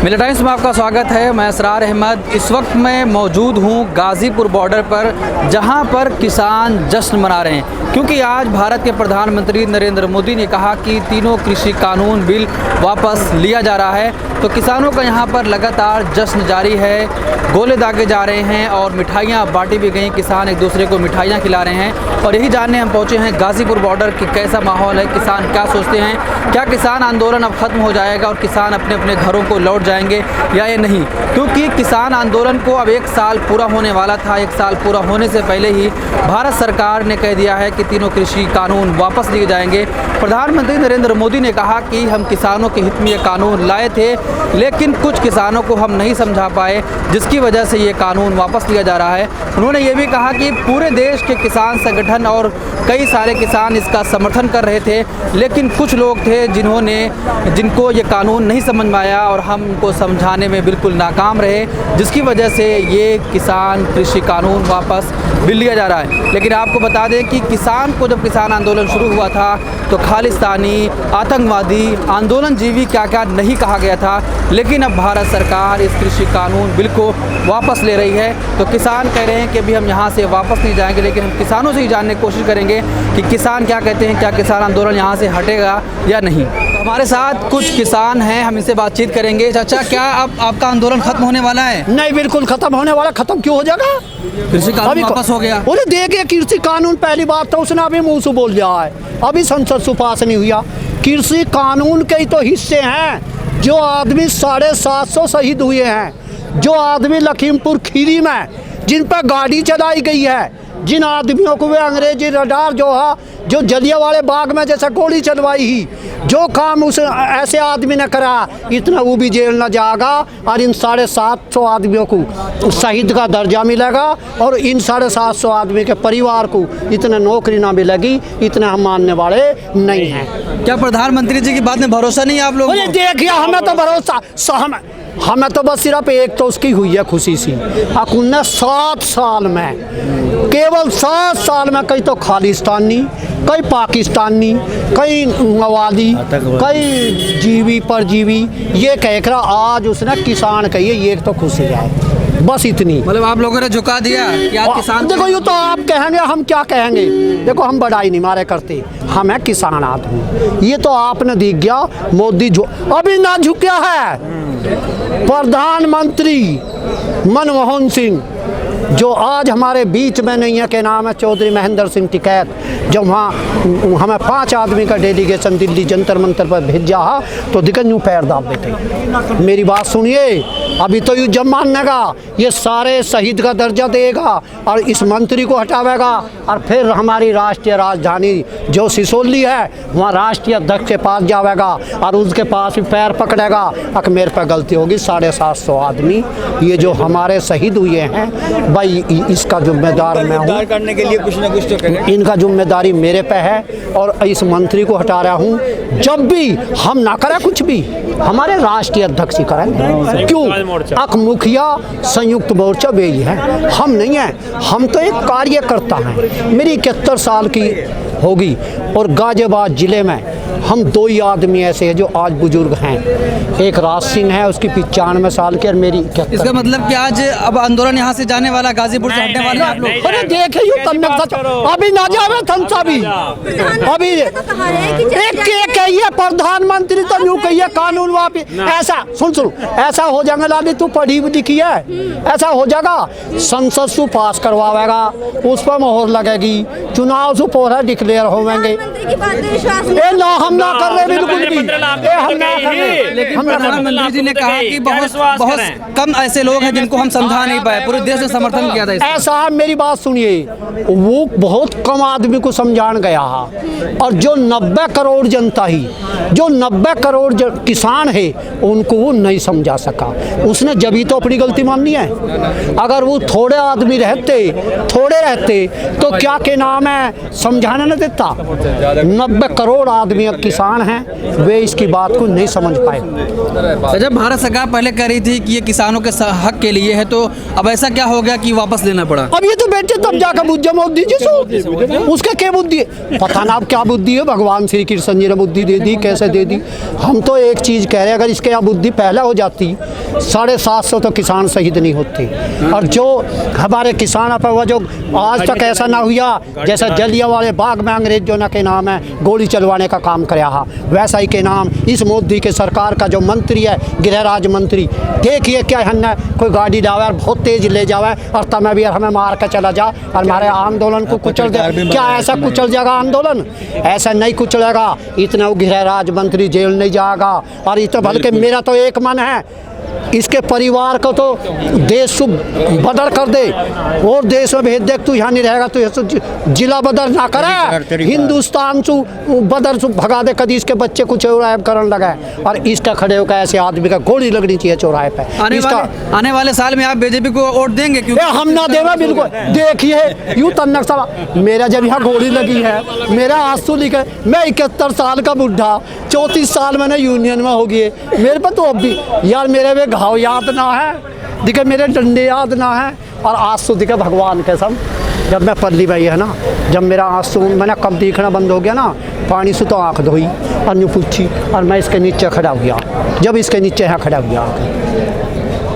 मिलिया टाइम्स में आपका स्वागत है। मैं असरार अहमद। इस वक्त मैं मौजूद हूँ गाज़ीपुर बॉर्डर पर, जहाँ पर किसान जश्न मना रहे हैं, क्योंकि आज भारत के प्रधानमंत्री नरेंद्र मोदी ने कहा कि तीनों कृषि कानून बिल वापस लिया जा रहा है। तो किसानों का यहाँ पर लगातार जश्न जारी है, गोले दागे जा रहे हैं और मिठाइयाँ बांटी भी गई। किसान एक दूसरे को मिठाइयाँ खिला रहे हैं और यही जानने हम पहुँचे हैं गाज़ीपुर बॉर्डर कि कैसा माहौल है, किसान क्या सोचते हैं, क्या किसान आंदोलन अब ख़त्म हो जाएगा और किसान अपने अपने घरों को लौट जाएंगे या ये नहीं। क्योंकि किसान आंदोलन को अब 1 साल पूरा होने वाला था। 1 साल पूरा होने से पहले ही भारत सरकार ने कह दिया है कि तीनों कृषि कानून वापस लिए जाएंगे। प्रधानमंत्री नरेंद्र मोदी ने कहा कि हम किसानों के हित में ये कानून लाए थे, लेकिन कुछ किसानों को हम नहीं समझा पाए, जिसकी वजह से ये कानून वापस लिया जा रहा है। उन्होंने ये भी कहा कि पूरे देश के किसान संगठन और कई सारे किसान इसका समर्थन कर रहे थे, लेकिन कुछ लोग थे जिनको ये कानून नहीं समझ में आया और हम उनको समझाने में बिल्कुल नाकाम रहे, जिसकी वजह से ये किसान कृषि कानून वापस बिल लिया जा रहा है। लेकिन आपको बता दें कि किसान को जब किसान आंदोलन शुरू हुआ था तो खालिस्तानी, आतंकवादी, आंदोलनजीवी क्या क्या नहीं कहा गया था, लेकिन अब भारत सरकार इस कृषि कानून बिल को वापस ले रही है। तो किसान कह रहे हैं कि अभी हम यहाँ से वापस नहीं जाएंगे, लेकिन हम किसानों से ही जानने की कोशिश करेंगे कि किसान क्या कहते हैं, क्या किसान आंदोलन यहाँ से हटेगा या नहीं। तो हमारे साथ कुछ किसान हैं, हम इनसे बातचीत करेंगे। चाचा, क्या अब आपका आंदोलन खत्म होने वाला है? नहीं, बिल्कुल खत्म होने वाला। खत्म क्यों हो जाएगा? कृषि कानून वापस हो गया। बोले देखिए, कृषि कानून पहली बात तो उसने अभी मुंह से बोल दिया है, अभी संसद से पास नहीं हुआ। कृषि कानून के ही तो हिस्से हैं। जो आदमी 750 शहीद हुए हैं, जो आदमी लखीमपुर खीरी में जिन पर गाड़ी चलाई गई है, जिन आदमियों को वे अंग्रेजी रडार जो जलियांवाले बाग में जैसा गोली चलवाई ही, जो काम उस ऐसे आदमी ने करा, इतना वो भी जेल न जाएगा। और इन 750 आदमियों को शहीद का दर्जा मिलेगा और इन 750 आदमी के परिवार को इतना नौकरी ना मिलेगी, इतना हम मानने वाले नहीं हैं। क्या प्रधानमंत्री जी की बात में भरोसा नहीं है आप लोगों को? देखिए, हमें तो भरोसा, हमें तो बस सिर्फ एक तो उसकी हुई है खुशी सी। उन्हें 7 साल में, केवल 7 साल में कई तो खालिस्तानी, कई पाकिस्तानी, कई मवादी, कई जीवी परजीवी ये कहकर आज उसने किसान कहिए, ये तो खुशी है। बस इतनी, मतलब आप लोगों ने झुका दिया कि आज किसान। देखो, ये तो आप कहेंगे, हम क्या कहेंगे? देखो, हम बड़ाई नहीं मारे करते, हम है किसान आदमी। ये तो आपने दिख गया, मोदी अभी ना झुका है। प्रधानमंत्री मनमोहन सिंह जो आज हमारे बीच में नहीं है, के नाम है चौधरी महेंद्र सिंह टिकैत, जब वहाँ हमें 5 आदमी का डेलीगेशन दिल्ली जंतर मंतर पर भेजा तो दिक्कत यूँ पैर दाब देते। मेरी बात सुनिए, अभी तो यू जब मानेगा, ये सारे शहीद का दर्जा देगा और इस मंत्री को हटावेगा और फिर हमारी राष्ट्रीय राजधानी जो सिसोली है वहाँ राष्ट्रीय अध्यक्ष के पास जावेगा और उसके पास भी पैर पकड़ेगा। अगर मेरे पर गलती होगी, 750 आदमी ये जो हमारे शहीद हुए हैं, भाई इसका जिम्मेदार मैं हूँ। करने के लिए कुछ ना कुछ तो करें। इनका जिम्मेदारी मेरे पे है और इस मंत्री को हटा रहा हूँ। जब भी हम ना करें कुछ भी, हमारे राष्ट्रीय अध्यक्ष ही करेंगे। क्यों? अक मुखिया संयुक्त मोर्चा वे ही है, हम नहीं हैं। हम तो एक कार्यकर्ता हैं। मेरी 71 साल की होगी और गाजियाबाद जिले में हम 2 ही आदमी ऐसे हैं जो आज बुजुर्ग हैं। एक राज सिंह है, उसकी 95 साल की और मेरी 71। इसका मतलब कि आज अब आंदोलन यहाँ से जाने वाला, गाजीपुर से हटने वाले आप लोग? अरे देखिए, अभी ना जावे थंसा भी, अभी एक कहिए प्रधानमंत्री तो यूँ कहिए कानून वापिस। ऐसा सुन ऐसा हो जाएगा, लाली तू पढ़ी लिखी है, ऐसा हो जाएगा, संसद से पास करवाएगा, उस पर मोहर लगेगी, चुनाव से पौधा डिक्लेयर होंगे। ना हम ना कर रहे, बिल्कुल भी हम ना कर रहे। लेकिन प्रधानमंत्री जी ने कहा कि बहुत कम ऐसे लोग हैं जिनको हम समझा नहीं पाए, पूरे देश ने समर्थन किया था। ऐसा मेरी बात सुनिए, वो बहुत कम आदमी को समझान गया और जो 90 करोड़ जनता ही, जो 90 करोड़ किसान है, उनको वो नहीं समझा सका। उसने जब तो अपनी गलती माननी है। अगर वो थोड़े आदमी रहते तो क्या के नाम है समझाने न देता। 90 करोड़ आदमी आदमी किसान हैं वे इसकी बात को नहीं समझ पाए। जब भारत सरकार पहले कह रही थी कि ये किसानों के हक के लिए है, तो अब ऐसा क्या हो गया कि वापस लेना पड़ा? अब ये तो बेटे तब जाकर बुद्धि मोदी जी से उसका क्या बुद्धि है पता ना, अब क्या बुद्धि है, भगवान श्री कृष्ण जी ने बुद्धि दे दी, कैसे दे दी। हम तो एक चीज़ कह रहे हैं, अगर इसके यहाँ बुद्धि पहले हो जाती 750 तो किसान शहीद नहीं होते। और जो हमारे किसान पर वो जो आज तक ऐसा ना हुआ जैसे जलियांवाले बाग में अंग्रेजों ने के नाम है गोली चलवाने का काम कराया है, वैसा ही के नाम इस मोदी के सरकार का जो मंत्री है गृह राज्य मंत्री, देखिए क्या है, कोई गाड़ी जावे और बहुत तेज ले जावे और तब भी हमें मार कर चला जा और हमारे आंदोलन को कुचल दे। क्या ऐसा कुचल जाएगा आंदोलन? ऐसा नहीं कुचलेगा, इतना गृह राज्य मंत्री जेल नहीं जाएगा। और ये तो बल्कि मेरा तो एक मन है इसके परिवार को तो देश से बदर कर दे और देश में भेज दे। तू यहाँ नहीं रहेगा तो जिला बदर ना करे, हिंदुस्तान से बदर से भगा दे। कभी इसके बच्चे को चौराहे करने लगा और इसका खड़े होकर ऐसे आदमी का गोली लगनी चाहिए चौराहे पे। आने वाले साल में आप बीजेपी को वोट देंगे? क्योंकि हम ना देगा बिल्कुल। देखिए यूँ तन्नक सा मेरा जब यहाँ गोली लगी है, मेरा आंसू लिखे, मैं 71 साल का बुढ़ा, 34 साल मैंने यूनियन में हो गए, मेरे पर तो अब भी यार मेरे वे घाव याद ना है, दिखे मेरे डंडे याद ना है और आंसू दिखे भगवान के सब। जब मैं पल्ली भाई है ना, जब मेरा आंसू मैंने कब दिखना बंद हो गया ना, पानी से तो आँख धोई और न्यू पूछी और मैं इसके नीचे खड़ा हुआ। जब इसके नीचे यहाँ खड़ा हुआ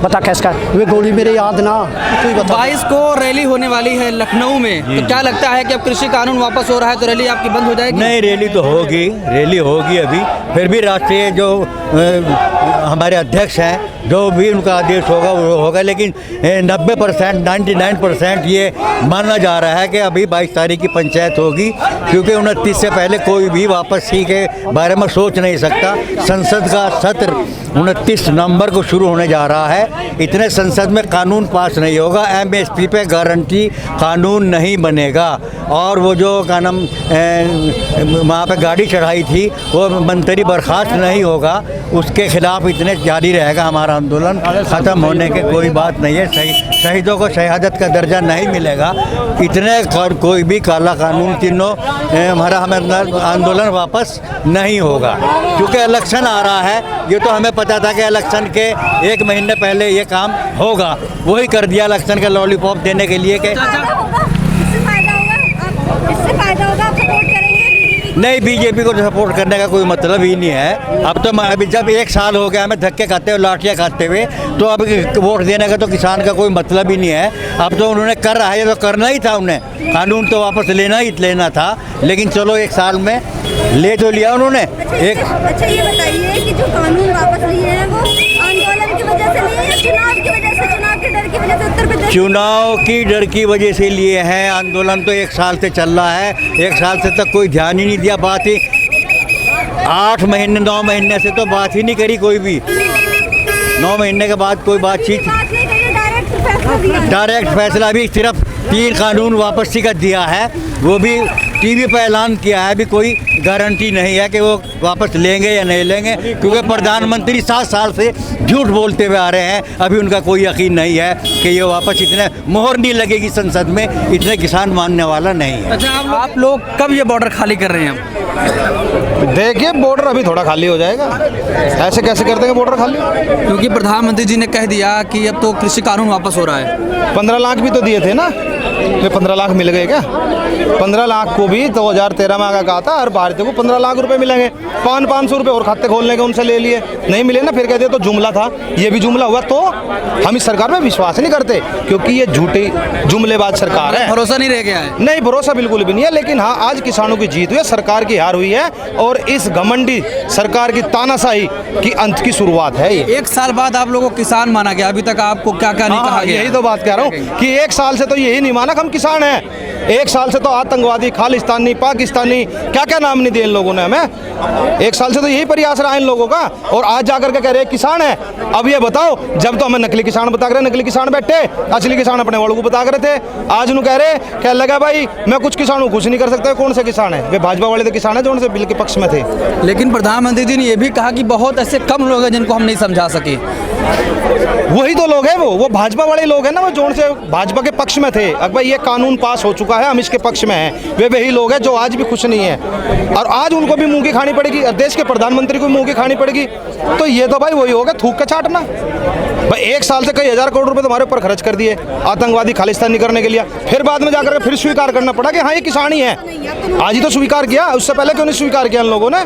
बता कैसे वे गोली मेरे याद ना। 22 को रैली होने वाली है लखनऊ में, तो क्या लगता है कि अब कृषि कानून वापस हो रहा है तो रैली आपकी बंद हो जाएगी? नहीं, रैली तो होगी, रैली होगी अभी। फिर भी राष्ट्रीय जो हमारे अध्यक्ष हैं, जो भी उनका आदेश होगा वो होगा, लेकिन 90% 99% ये माना जा रहा है कि अभी 22 तारीख की पंचायत होगी, क्योंकि 29 से पहले कोई भी वापसी के बारे में सोच नहीं सकता। संसद का सत्र 29 नवंबर को शुरू होने जा रहा है, इतने संसद में कानून पास नहीं होगा, MSP पे गारंटी कानून नहीं बनेगा। और वो जो का नाम वहाँ पे गाड़ी चढ़ाई थी वो मंत्री बर्खास्त नहीं होगा, उसके खिलाफ इतने जारी रहेगा हमारा आंदोलन। ख़त्म होने के कोई बात नहीं है। शहीदों को शहादत का दर्जा नहीं मिलेगा, इतने कोई भी काला कानून तीनों हमारा हमें आंदोलन वापस नहीं होगा। क्योंकि इलेक्शन आ रहा है, ये तो हमें पता था कि इलेक्शन के 1 महीने पहले ये काम होगा, वही कर दिया इलेक्शन का लॉलीपॉप देने के लिए कि नहीं, बीजेपी को सपोर्ट करने का कोई मतलब ही नहीं है। अब तो अभी जब 1 साल हो गया हमें धक्के खाते हुए, लाठियाँ खाते हुए, तो अब वोट देने का तो किसान का कोई मतलब ही नहीं है। अब तो उन्होंने कर रहा है, तो करना ही था, उन्हें कानून तो वापस लेना था, लेकिन चलो 1 साल में ले तो लिया उन्होंने। अच्छा ये बताइए कि जो कानून वापस लिए हैं वो आंदोलन की वजह से लिए या चुनाव की वजह से, चुनाव के डर की वजह से उत्तर प्रदेश? चुनाव की डर की वजह से लिए हैं। आंदोलन तो 1 साल से चल रहा है, 1 साल से तक कोई ध्यान ही नहीं दिया, बात ही 8 महीने 9 महीने से तो बात ही नहीं करी कोई भी। 9 महीने के बाद कोई बातचीत, डायरेक्ट फैसला भी सिर्फ 3 कानून वापसी का दिया है, वो भी टीवी पर ऐलान किया है। अभी कोई गारंटी नहीं है कि वो वापस लेंगे या नहीं लेंगे, क्योंकि प्रधानमंत्री 7 साल से झूठ बोलते हुए आ रहे हैं। अभी उनका कोई यकीन नहीं है कि ये वापस इतने मोहर नहीं लगेगी संसद में, इतने किसान मानने वाला नहीं है। अच्छा, आप लोग कब ये बॉर्डर खाली कर रहे हैं? देखिए बॉर्डर अभी थोड़ा खाली हो जाएगा, ऐसे कैसे कर देंगे बॉर्डर खाली? क्योंकि प्रधानमंत्री जी ने कह दिया कि अब तो कृषि कानून वापस हो रहा है। 15 लाख भी तो दिए थे ना, वे 15 लाख मिल गए क्या? 15 लाख को भी 2013 में आगे कहा था हर भारतीय को 15 लाख रुपए मिलेंगे। 500 रुपए और खाते खोलने के उनसे ले लिए, नहीं मिले ना, फिर कहते तो जुमला था, ये भी जुमला हुआ। तो हम इस सरकार में विश्वास नहीं करते, क्योंकि ये झूठी जुमलेबाज सरकार है। भरोसा नहीं रह गया है? नहीं, भरोसा बिल्कुल भी नहीं है। लेकिन हाँ, आज किसानों की जीत हुई है, सरकार की हार हुई है, और इस घमंडी सरकार की तानाशाही की अंत की शुरुआत है ये। 1 साल बाद आप लोगों को किसान माना गया, अभी तक आपको क्या क्या नहीं कहा गया? यही तो बात कह रहा हूँ कि 1 साल से तो यही नहीं माना कि हम किसान हैं। 1 साल से तो आतंकवादी, खालिस्तानी, पाकिस्तानी, क्या क्या नाम नहीं दिए इन लोगों ने हमें। 1 साल से तो यही प्रयास रहा इन लोगों का, और आज जाकर के कह रहे किसान है। अब ये बताओ, जब तो हमें नकली किसान बता रहे, नकली किसान बैठे, असली किसान अपने वालों को बता रहे थे। आज उन्होंने कह रहे, क्या लगा भाई मैं कुछ किसानों को कुछ नहीं कर सकता। कौन से किसान है? वे भाजपा वाले तो किसान है जो उनसे बिल के पक्ष में थे। लेकिन प्रधानमंत्री जी ने यह भी कहा कि बहुत ऐसे कम लोग हैं जिनको हम नहीं समझा सके। वही तो लोग हैं, वो भाजपा वाले लोग हैं ना, वो जो उनसे भाजपा के पक्ष में थे। अब भाई ये कानून पास हो चुका चुका है, हम इसके पक्ष में हैं। वे वही लोग हैं जो आज भी खुश नहीं है और आज उनको भी मुंह की खानी पड़ेगी और देश के प्रधानमंत्री को भी मुंह की खानी पड़ेगी। तो ये तो भाई वही होगा, थूक के चाटना। भाई 1 साल से कई हजार करोड़ रुपए तुम्हारे ऊपर खर्च कर दिए आतंकवादी खालिस्तानी करने के लिए, फिर बाद में जाकर फिर स्वीकार करना पड़ा कि हाँ ये किसान ही है। आज ही तो स्वीकार किया, उससे पहले क्यों नहीं स्वीकार किया इन लोगों ने?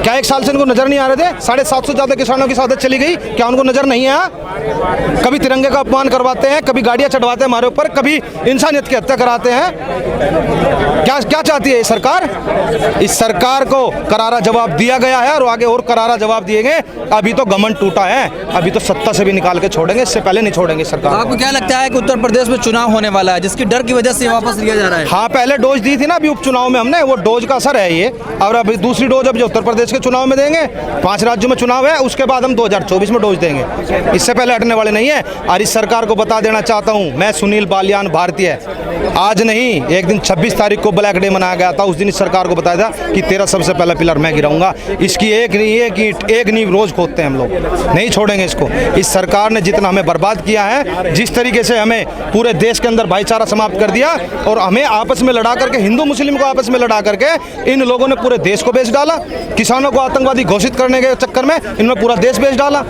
क्या 1 साल से इनको नजर नहीं आ रहे थे? 750 से ज्यादा किसानों की शहादत चली गई, क्या उनको नजर नहीं है? कभी तिरंगे का अपमान करवाते हैं, कभी गाड़ियां चढ़वाते हैं हमारे ऊपर, कभी इंसानियत की हत्या कराते हैं। क्या क्या चाहती है ये सरकार? इस सरकार को करारा जवाब दिया गया है और आगे और करारा जवाब दिए गए। अभी तो घमंड टूटा है, अभी तो सत्ता से भी निकाल के छोड़ेंगे, इससे पहले नहीं छोड़ेंगे सरकार। आपको क्या लगता है कि उत्तर प्रदेश में चुनाव होने वाला है जिसकी डर की वजह से वापस लिया जा रहा है? हाँ, पहले डोज दी थी ना अभी उपचुनाव में हमने, वो डोज का असर है ये। और अभी दूसरी डोज अब जो उत्तर प्रदेश के चुनाव में देंगे, 5 राज्यों में चुनाव है, उसके बाद हम 2024 में डोज देंगे, इससे पहले हटने वाले नहीं है। और इस सरकार को बता देना चाहता हूँ मैं, सुनील बालियान भारतीय, आज नहीं एक दिन 26 तारीख को ब्लैक डे मनाया गया था, उस दिन इस सरकार को बताया था कि तेरा सबसे पहला पिलर मैं गिराऊंगा। इसकी एक नींव रोज खोदते हैं हम लोग, नहीं छोड़ेंगे इसको। इस सरकार ने जितना हमें बर्बाद किया है, जिस तरीके से हमें पूरे देश के अंदर भाईचारा समाप्त कर दिया और हमें आपस में लड़ा करके, हिंदू मुस्लिम को आपस में लड़ा करके इन लोगों ने पूरे देश को बेच डाला। किसानों को आतंकवादी घोषित करने के चक्कर में इन्होंने पूरा देश बेच डाला।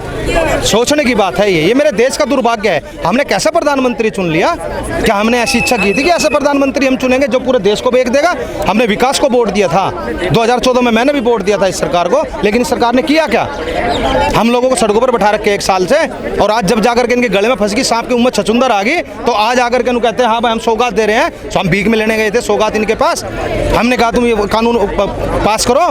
सोचने की बात है ये मेरे देश का दुर्भाग्य है। हमने कैसा प्रधानमंत्री चुन लिया? क्या हमने ऐसी इच्छा की थी कि ऐसा प्रधानमंत्री हम चुनेंगे जो पूरे देश को बेच देगा? हमने विकास को वोट दिया था, 2014 में मैंने भी वोट दिया था इस सरकार को, लेकिन इस सरकार ने किया क्या? हम लोगों को सड़कों पर बैठा रखे 1 साल से, और आज जब जाकर के इनके गले में फंस गई सांप की उम्मत छचुंदर आ गई, तो आज आकर के कहते हैं हाँ भाई हम सौगात दे रहे हैं। तो हम भीख में लेने गए थे सौगात इनके पास, हमने कहा तुम ये कानून पास करो,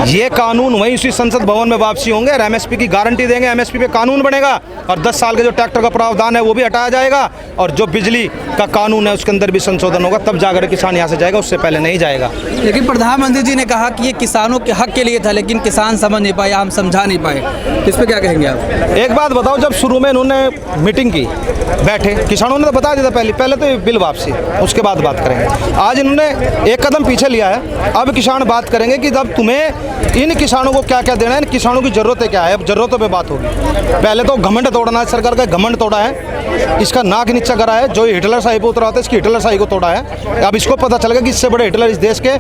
ये कानून वहीं उसी संसद भवन में वापसी होंगे और एमएसपी की गारंटी देंगे, एमएसपी पे कानून बनेगा और 10 साल के जो ट्रैक्टर का प्रावधान है वो भी हटाया जाएगा और जो बिजली का कानून है उसके अंदर भी संशोधन होगा, तब जाकर किसान यहाँ से जाएगा, उससे पहले नहीं जाएगा। लेकिन प्रधानमंत्री जी ने कहा कि ये किसानों के हक के लिए था, लेकिन किसान समझ नहीं पाए, हम समझा नहीं पाए, इस पर क्या कहेंगे आप? एक बात बताओ, जब शुरू में इन्होंने मीटिंग की, बैठे किसानों ने तो बता दिया था पहले तो बिल वापसी, उसके बाद बात करेंगे। आज इन्होंने एक कदम पीछे लिया है, अब किसान बात करेंगे कि अब तुम्हें इन किसानों को क्या क्या देना है, इन किसानों की ज़रूरतें क्या है, अब ज़रूरतों पे बात होगी। पहले तो घमंड तोड़ना है, सरकार का घमंड तोड़ा है, इसका नाक नीचा करा है, जो हिटलर शाही पे उतरा होता है इसकी हिटलर शाही को तोड़ा है। अब इसको पता चलेगा कि इससे बड़े हिटलर इस देश के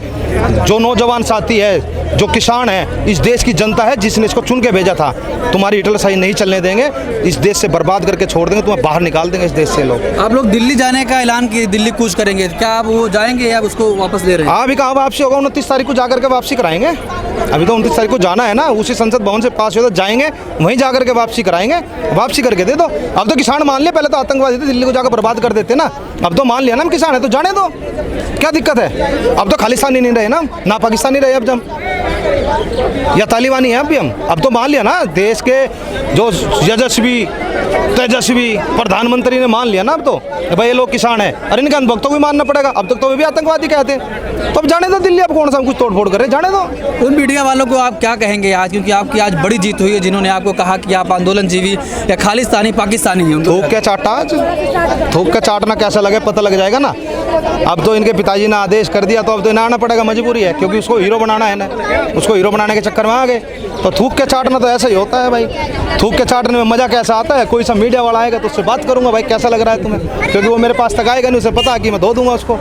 जो नौजवान साथी है, जो किसान है, इस देश की जनता है जिसने इसको चुन के भेजा था। तुम्हारी हिटलर शाही नहीं चलने देंगे, इस देश से बर्बाद करके छोड़ देंगे, तुम्हें बाहर निकाल देंगे इस देश से। लोग आप लोग दिल्ली जाने का ऐलान किए, दिल्ली कूच करेंगे, क्या आप वो जाएंगे या उसको वापस ले रहे हैं? हाँ, अभी कहाँ वापसी होगा, 29 तारीख को जाकर के वापसी कराएंगे। अभी तो 29 तारीख को जाना है ना, उसी संसद भवन से पास हो तो जाएंगे, वहीं जाकर के वापसी कराएंगे, वापसी करके दे दो। अब तो किसान मान लिया, पहले तो आतंकवादी थे, दिल्ली को जाकर बर्बाद कर देते ना, अब तो मान लिया ना हम किसान है, तो जाने दो, क्या दिक्कत है? अब तो खालिस्तानी नहीं रहे ना पाकिस्तानी रहे अब जब, या तालिबानी है अभी हम, अब तो मान लिया ना, देश के जो यशस्वी तेजस्वी प्रधानमंत्री ने मान लिया ना अब तो भाई ये लोग किसान है, अरे इनके अंधभक्तों को भी मानना पड़ेगा। अब तक तो वे भी आतंकवादी कहते हैं, तो अब जाने दो दिल्ली, अब कौन सा हम कुछ तोड़ फोड़ कर रहे, जाने दो। उन मीडिया वालों को आप क्या कहेंगे आज, क्योंकि आपकी आज बड़ी जीत हुई है, जिन्होंने आपको कहा कि आप आंदोलनजीवी या खालिस्तानी पाकिस्तानी हैं? थूक के चाटा, आज थूक के चाटना कैसा लगे पता लग जाएगा ना। अब तो इनके पिताजी ने आदेश कर दिया, तो अब तो इन्हें आना पड़ेगा, मजबूरी है, क्योंकि उसको हीरो बनाना है ना, उसको हीरो बनाने के चक्कर में आ गए। तो थूक के चाटना तो ऐसा ही होता है भाई, थूक के चाटने में मज़ा कैसा आता है? कोई सा मीडिया वाला आएगा तो उससे बात करूंगा भाई कैसा लग रहा है तुम्हें, क्योंकि वो मेरे पास तक आएगा नहीं, उसे पता है कि मैं धो दूंगा उसको,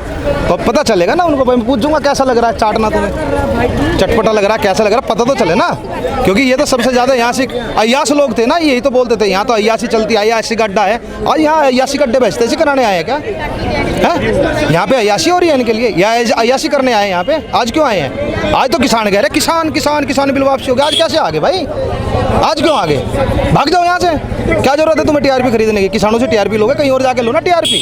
तो पता चलेगा ना उनको, भाई मैं पूछूंगा कैसा लग रहा है चाटना तुम्हें, चटपटा लग रहा है, कैसा लग रहा है, पता तो चले ना। क्योंकि ये तो सबसे ज़्यादा यहाँ से अय्यास लोग थे ना, यही तो बोलते थे यहाँ तो अय्यासी चलती है, अय्यासी का अड्डा है, और यहाँ अय्यासी का अड्डे बेचते से कराने आए हैं क्या? है यहाँ पे अय्यासी हो रही है इनके लिए, या अय्यासी करने आए यहाँ पे? आज क्यों आए हैं? आज तो किसान कह रहे किसान किसान किसान बिल वापसी हो गया, आज कैसे आ गए भाई? आज क्यों आ गए? भाग जाओ यहाँ से, क्या जरूरत है तुम्हें टीआरपी खरीदने की? किसानों से टीआरपी लोगे, कहीं और जाके लो ना टीआरपी,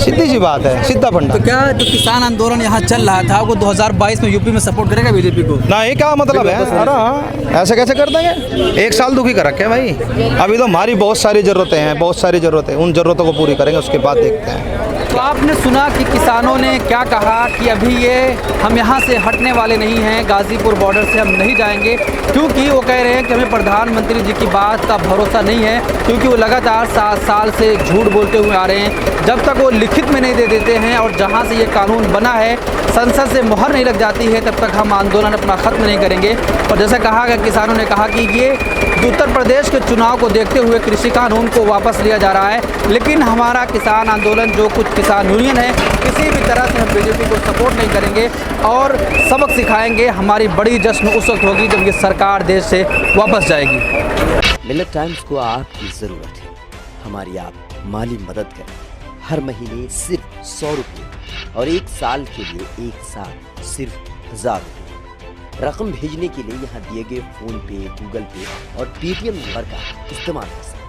सीधी सी बात है, सीधा फंडा। तो क्या जो किसान आंदोलन यहाँ चल रहा था वो 2022 में यूपी में सपोर्ट करेगा बीजेपी को? नहीं, क्या मतलब है? अरे हाँ, ऐसे कैसे कर देंगे? 1 साल दुखी कर रखे भाई, अभी तो हमारी बहुत सारी ज़रूरतें हैं, बहुत सारी ज़रूरतें, उन ज़रूरतों को पूरी करेंगे, उसके बाद देखते हैं। तो आपने सुना कि किसानों ने क्या कहा कि अभी ये हम यहाँ से हटने वाले नहीं हैं, गाज़ीपुर बॉर्डर से हम नहीं जाएंगे, क्योंकि वो कह रहे हैं कि हमें प्रधानमंत्री जी की बात का भरोसा नहीं है, क्योंकि वो लगातार 7 साल से झूठ बोलते हुए आ रहे हैं। जब तक वो लिखित में नहीं दे देते हैं और जहाँ से ये कानून बना है संसद से मुहर नहीं लग जाती है, तब तक हम आंदोलन अपना ख़त्म नहीं करेंगे। और जैसा कहा गया, किसानों ने कहा कि ये उत्तर प्रदेश के चुनाव को देखते हुए कृषि कानून को वापस लिया जा रहा है, लेकिन हमारा किसान आंदोलन, जो कुछ किसान यूनियन है, किसी भी तरह से हम बीजेपी को सपोर्ट नहीं करेंगे और सबक सिखाएंगे। हमारी बड़ी जश्न उस वक्त होगी जब ये सरकार देश से वापस जाएगी। मिलत टाइम्स को आपकी ज़रूरत है, हमारी आप माली मदद करें। हर महीने सिर्फ 100 रुपये और 1 साल के लिए एक साथ सिर्फ 1000 रुपये। रकम भेजने के लिए यहाँ दिए गए फ़ोन पे, गूगल पे और पेटीएम नंबर का इस्तेमाल कर सकते हैं।